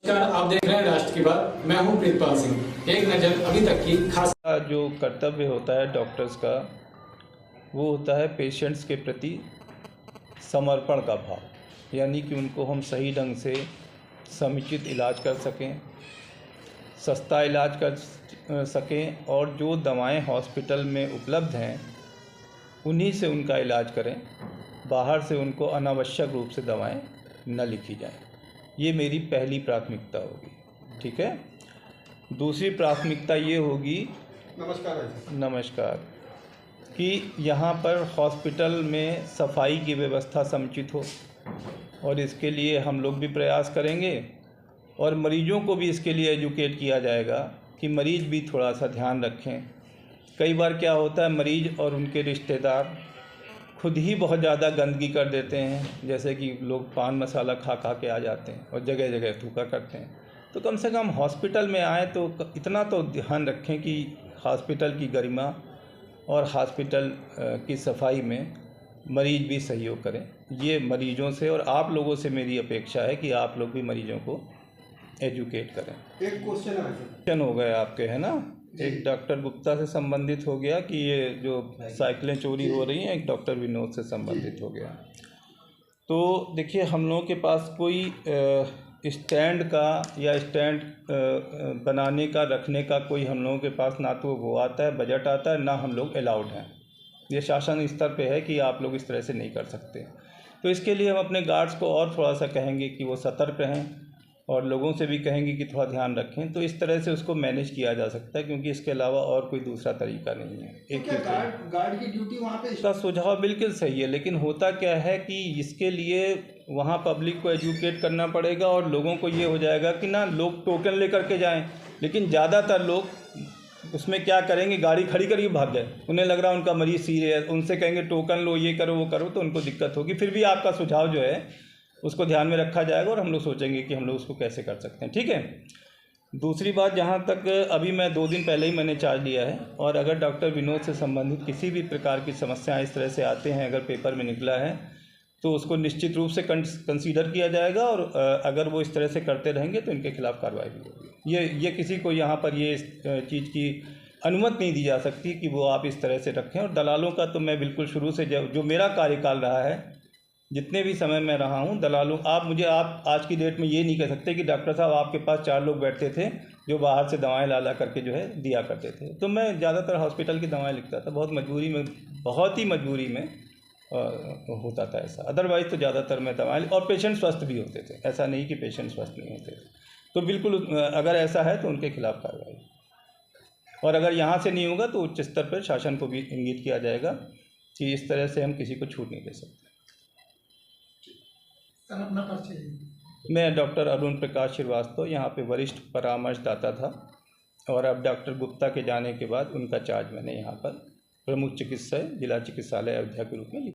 नमस्कार, आप देख रहे हैं राष्ट्र की बात। मैं हूं प्रीतपाल सिंह। एक नज़र अभी तक की खास जो कर्तव्य होता है डॉक्टर्स का, वो होता है पेशेंट्स के प्रति समर्पण का भाव, यानी कि उनको हम सही ढंग से समुचित इलाज कर सकें, सस्ता इलाज कर सकें और जो दवाएं हॉस्पिटल में उपलब्ध हैं उन्हीं से उनका इलाज करें। बाहर से उनको अनावश्यक रूप से दवाएं न लिखी जाएं। ये मेरी पहली प्राथमिकता होगी। ठीक है। दूसरी प्राथमिकता ये होगी, नमस्कार, कि यहाँ पर हॉस्पिटल में सफाई की व्यवस्था समुचित हो, और इसके लिए हम लोग भी प्रयास करेंगे और मरीजों को भी इसके लिए एजुकेट किया जाएगा कि मरीज़ भी थोड़ा सा ध्यान रखें। कई बार क्या होता है, मरीज़ और उनके रिश्तेदार खुद ही बहुत ज़्यादा गंदगी कर देते हैं, जैसे कि लोग पान मसाला खा खा के आ जाते हैं और जगह जगह थूका करते हैं। तो कम से कम हॉस्पिटल में आए तो इतना तो ध्यान रखें कि हॉस्पिटल की गरिमा और हॉस्पिटल की सफाई में मरीज़ भी सहयोग करें। ये मरीजों से और आप लोगों से मेरी अपेक्षा है कि आप लोग भी मरीजों को एजुकेट करें। एक क्वेश्चन हो गए आपके, है ना। एक डॉक्टर गुप्ता से संबंधित हो गया कि ये जो साइकिलें चोरी हो रही हैं, एक डॉक्टर विनोद से संबंधित हो गया। तो देखिए, हम लोगों के पास कोई स्टैंड का या स्टैंड बनाने का, रखने का कोई हम लोगों के पास ना तो वो आता है, बजट आता है, ना हम लोग अलाउड हैं। ये शासन स्तर पे है कि आप लोग इस तरह से नहीं कर सकते। तो इसके लिए हम अपने गार्ड्स को और थोड़ा सा कहेंगे कि वो सतर्क रहें, और लोगों से भी कहेंगे कि थोड़ा ध्यान रखें। तो इस तरह से उसको मैनेज किया जा सकता है, क्योंकि इसके अलावा और कोई दूसरा तरीका नहीं है। तो क्या गार्ड की ड्यूटी वहाँ पे? इसका सुझाव बिल्कुल सही है, लेकिन होता क्या है कि इसके लिए वहाँ पब्लिक को एजुकेट करना पड़ेगा, और लोगों को ये हो जाएगा कि ना लोग टोकन लेकर के जाएं। लेकिन ज़्यादातर लोग उसमें क्या करेंगे, गाड़ी खड़ी करके भाग गए। उन्हें लग रहा है उनका मरीज़ सीरियस, उनसे कहेंगे टोकन लो, ये करो, वो करो, तो उनको दिक्कत होगी। फिर भी आपका सुझाव जो है उसको ध्यान में रखा जाएगा, और हम लोग सोचेंगे कि हम लोग उसको कैसे कर सकते हैं। ठीक है। दूसरी बात, जहाँ तक अभी मैं 2 दिन पहले ही मैंने चार्ज लिया है, और अगर डॉक्टर विनोद से संबंधित किसी भी प्रकार की समस्याएं इस तरह से आते हैं, अगर पेपर में निकला है, तो उसको निश्चित रूप से कंसीडर किया जाएगा, और अगर वो इस तरह से करते रहेंगे तो इनके खिलाफ़ कार्रवाई भी होगी। ये किसी को यहाँ पर ये चीज़ की अनुमति नहीं दी जा सकती कि वो आप इस तरह से रखें। और दलालों का तो मैं बिल्कुल शुरू से, जो मेरा कार्यकाल रहा है, जितने भी समय में रहा हूँ, दलालों, आप आज की डेट में ये नहीं कह सकते कि डॉक्टर साहब आपके पास 4 लोग बैठते थे जो बाहर से दवाएं ला करके जो है दिया करते थे। तो मैं ज़्यादातर हॉस्पिटल की दवाएं लिखता था, बहुत ही मजबूरी में होता था ऐसा। अदरवाइज़ तो ज़्यादातर मैं दवाएं, और पेशेंट स्वस्थ भी होते थे, ऐसा नहीं कि पेशेंट स्वस्थ नहीं होते थे। तो बिल्कुल अगर ऐसा है तो उनके खिलाफ़ कार्रवाई, और अगर यहाँ से नहीं होगा तो उच्च स्तर पर शासन को भी इंगित किया जाएगा कि इस तरह से हम किसी को छूट नहीं दे सकते। मैं डॉक्टर अरुण प्रकाश श्रीवास्तव, यहाँ पे वरिष्ठ परामर्शदाता था, और अब डॉक्टर गुप्ता के जाने के बाद उनका चार्ज मैंने यहाँ पर प्रमुख चिकित्सक जिला चिकित्सालय अयोध्या के रूप में लिया।